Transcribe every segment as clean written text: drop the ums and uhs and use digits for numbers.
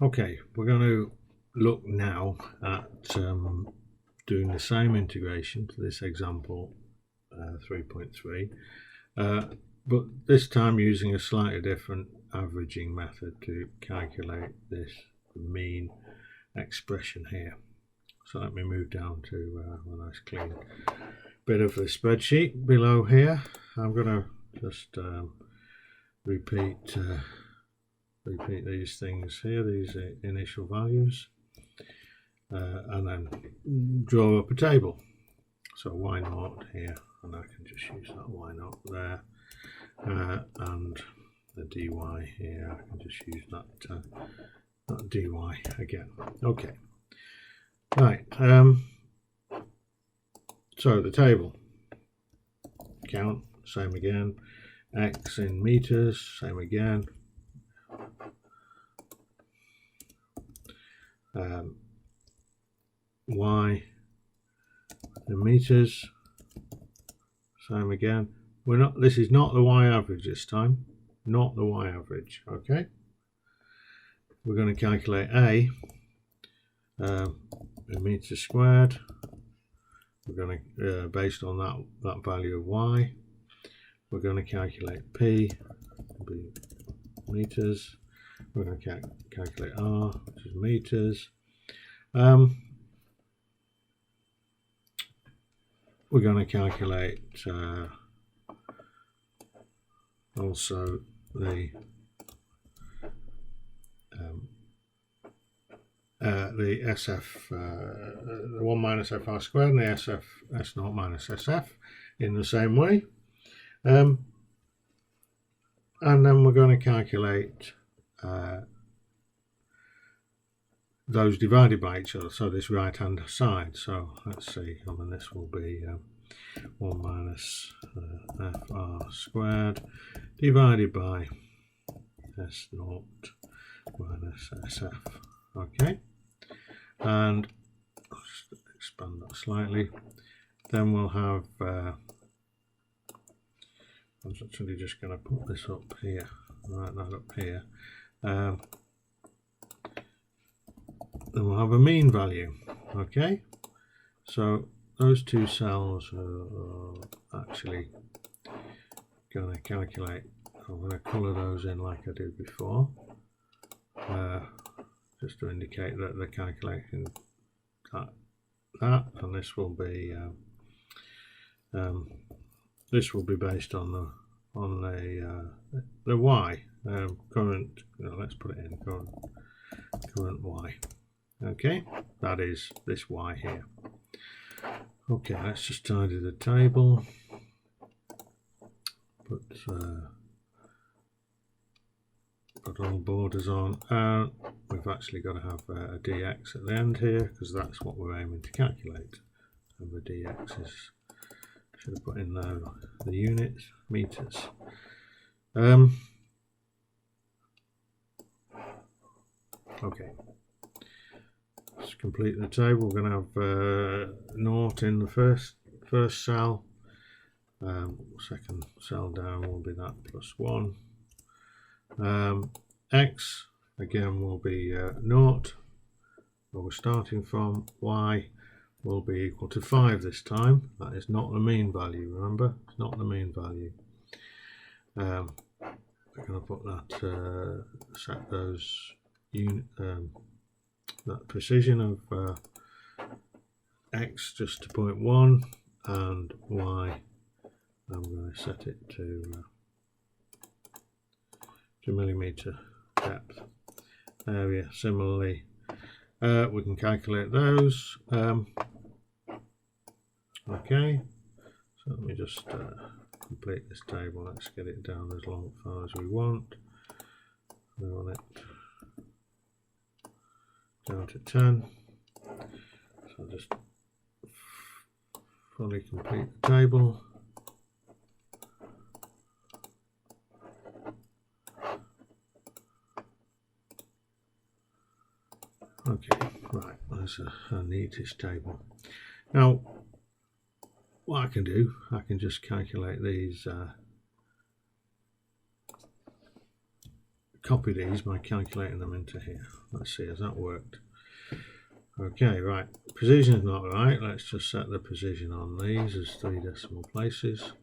Okay, we're going to look now at doing the same integration to this example 3.3, but this time using a slightly different averaging method to calculate this mean expression here. So let me move down to a nice clean bit of the spreadsheet below here. I'm going to just repeat these things here, these initial values, and then draw up a table. So y0 here, and I can just use that y0 there, and the dy here, I can just use that dy again. Okay, right. So the table count, same again. X in meters, same again. Y in meters, same again. This is not the y average this time, not the y average. Okay, we're going to calculate A in meters squared. We're going to based on that value of y, we're going to calculate P, be meters. We're going to calculate R, which is meters. We're going to calculate also the SF, the 1 minus FR squared, and the SF S0 minus SF in the same way. And then we're going to calculate those divided by each other, so this right hand side. So let's see, this will be 1 minus FR squared divided by S0 minus SF. Okay, and I'll just expand that slightly. Then we'll have I'm actually just going to put this up here, write that up here. Then we'll have a mean value. Okay, so those two cells are actually going to calculate. I'm going to colour those in like I did before, just to indicate that they're calculating that, and this will be based on the y current. Let's put it in current y. Okay, that is this y here. Okay, let's just tidy the table. Put all borders on. We've actually got to have a dx at the end here because that's what we're aiming to calculate. And the dx is, should have put in the units, meters. Okay, let's complete the table. We're going to have naught in the first cell. Second cell down will be that plus 1. X again will be naught, where we're starting from. Y will be equal to 5 this time. That is not the mean value, remember? It's not the mean value. We're going to put that, set those that precision of X just to 0.1, and Y I'm going to set it to millimeter depth. Area similarly, we can calculate those. Okay, so let me just complete this table. Let's get it down as long far as we want. We want it down to 10. So I'll just fully complete the table. Okay, right, that's a neatish table. Now, what I can do, I can just calculate these copy these by calculating them into here. Let's see, has that worked? Okay, right, precision is not right. Let's just set the precision on these as 3 decimal places.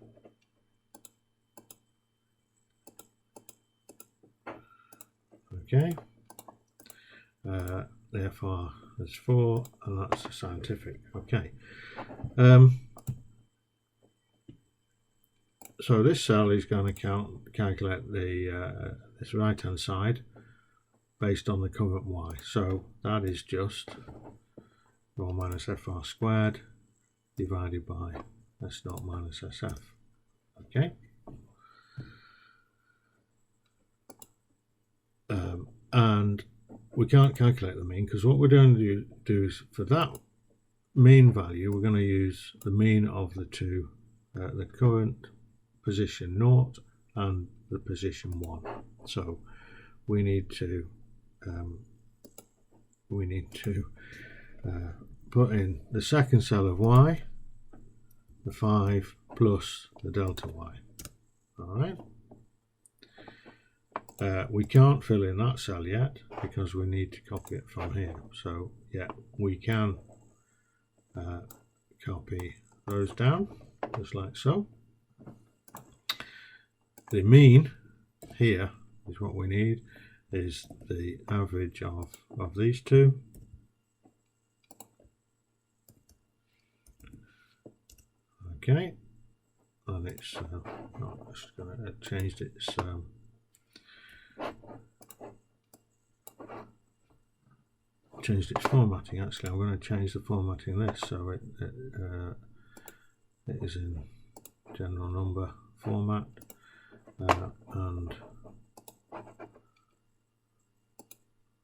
Okay, therefore there's 4, and that's the scientific. Okay, so this cell is going to calculate the this right hand side based on the current y. So that is just rho minus FR squared divided by S0 minus SF. Okay. And we can't calculate the mean, because what we're going to do is for that mean value, we're going to use the mean of the two, the current position 0 and the position 1. So we need to put in the second cell of y, the 5 plus the delta y. All right. We can't fill in that cell yet because we need to copy it from here. So yeah, we can copy those down just like so. The mean here is what we need, is the average of these two. Okay, and it's not just going to change its formatting. Actually, I'm going to change the formatting of this so it is in general number format, and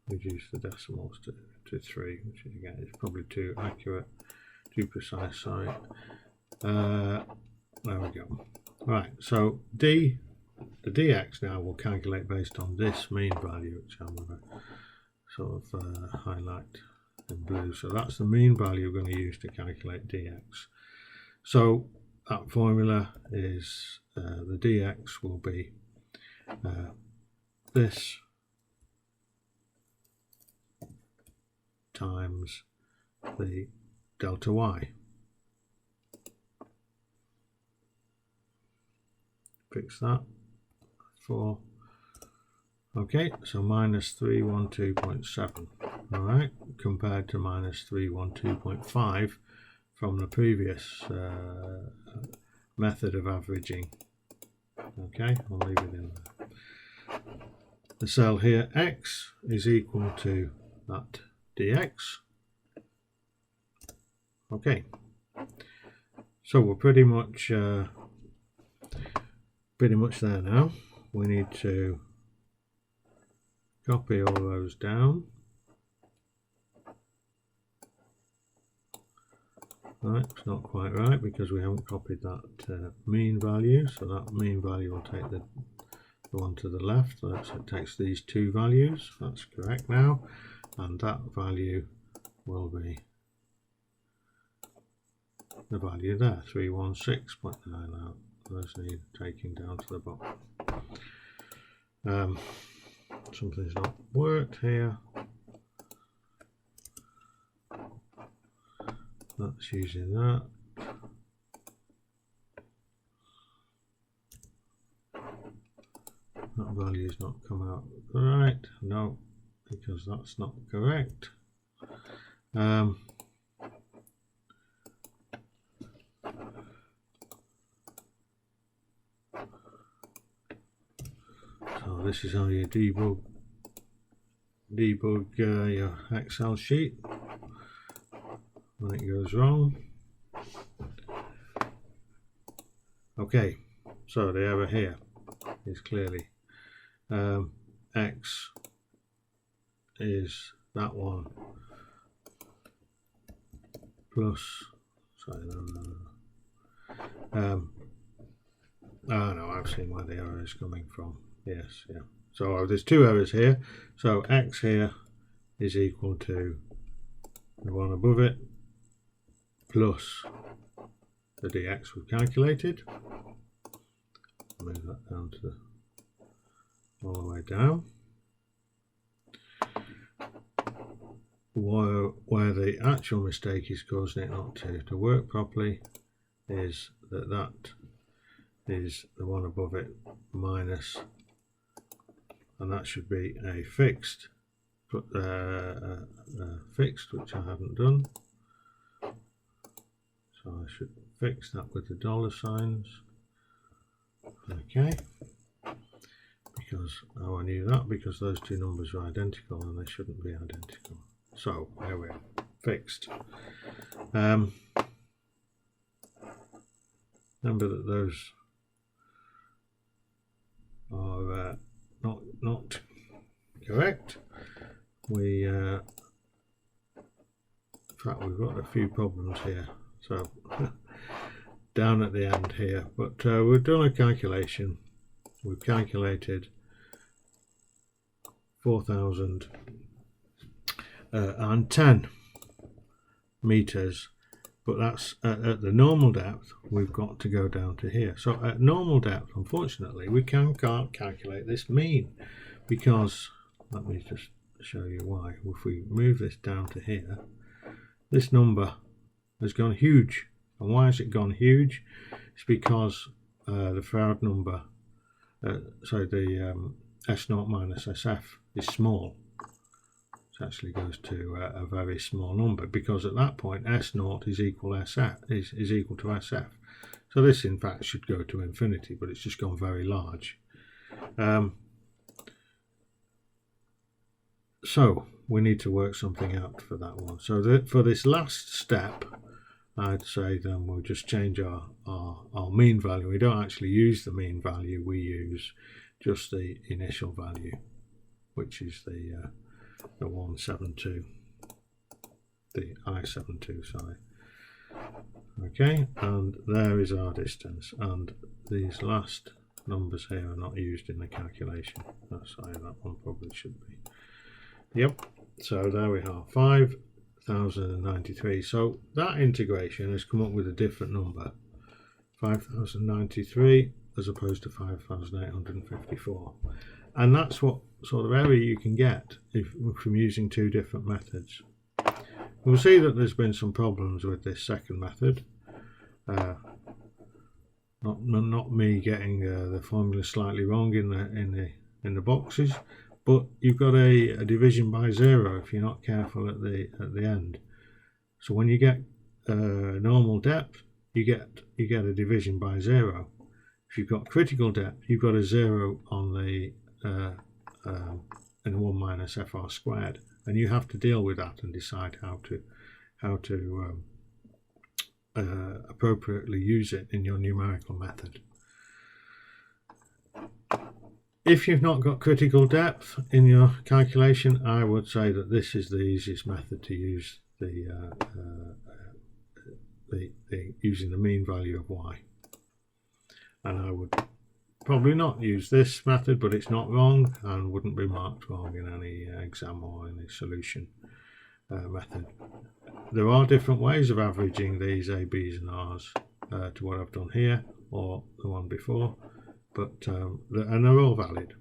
reduce the decimals to 3, which again is probably too accurate, too precise. Sorry. There we go. Right, so the dx now will calculate based on this mean value, which I'm going to sort of highlight in blue. So that's the mean value we're going to use to calculate dx. So that formula is the dx will be this times the delta y. Fix that. 4. Okay, so minus 312.7. all right, compared to minus 312.5 from the previous method of averaging. Okay, I'll leave it in there. The cell here, x, is equal to that dx. Okay, so we're pretty much there now. We need to copy all those down. Right, it's not quite right because we haven't copied that mean value. So that mean value will take the one to the left. So it takes these two values. That's correct now. And that value will be the value there, 316.9. Those need taking down to the bottom. Something's not worked here. That's using that. That value's not come out right. No, because that's not correct. So this is how you debug your Excel sheet when it goes wrong. Okay, so the error here is clearly x is that one plus, sorry, no, I've seen where the error is coming from. Yes, yeah. So there's two errors here. So x here is equal to the one above it plus the dx we've calculated. Move that down to all the way down. where the actual mistake is causing it not to work properly is that is the one above it minus, and that should be a fixed, fixed, which I haven't done. So I should fix that with the dollar signs. Okay, because I knew that because those two numbers are identical and they shouldn't be identical. So there we are, fixed. Remember that those are not correct. In fact, we've got a few problems here. So down at the end here, but we've done a calculation. We've calculated 4,010 meters, but that's at the normal depth. We've got to go down to here. So at normal depth, unfortunately, we can't calculate this mean, because let me just show you why. If we move this down to here, this number has gone huge. And why has it gone huge? It's because the Farad number, the S0 minus SF is small. It actually goes to a very small number, because at that point S0 is equal to SF. So this in fact should go to infinity, but it's just gone very large. So we need to work something out for that one. So for this last step, I'd say then we'll just change our mean value. We don't actually use the mean value, we use just the initial value, which is the 172, the I72, sorry. Okay, and there is our distance, and these last numbers here are not used in the calculation. Sorry, that one probably should be. Yep, so there we are, 5,093. So that integration has come up with a different number, 5,093 as opposed to 5,854. And that's what sort of error you can get from using two different methods. We'll see that there's been some problems with this second method. Not me getting the formula slightly wrong in the boxes, but you've got a division by 0 if you're not careful at the end. So when you get normal depth, you get a division by 0. If you've got critical depth, you've got a 0 on the and 1 minus FR squared, and you have to deal with that and decide how to appropriately use it in your numerical method. If you've not got critical depth in your calculation, I would say that this is the easiest method to use, using the mean value of y. And I would probably not use this method, but it's not wrong and wouldn't be marked wrong in any exam or any solution method. There are different ways of averaging these A, B's and R's to what I've done here or the one before, but and they're all valid.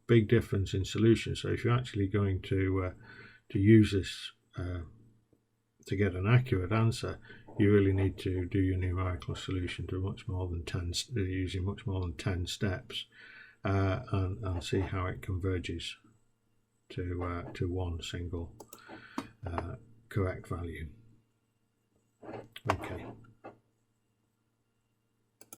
Big difference in solution. So if you're actually going to use this to get an accurate answer, you really need to do your numerical solution to much more than 10, using much more than 10 steps, and see how it converges to one single correct value.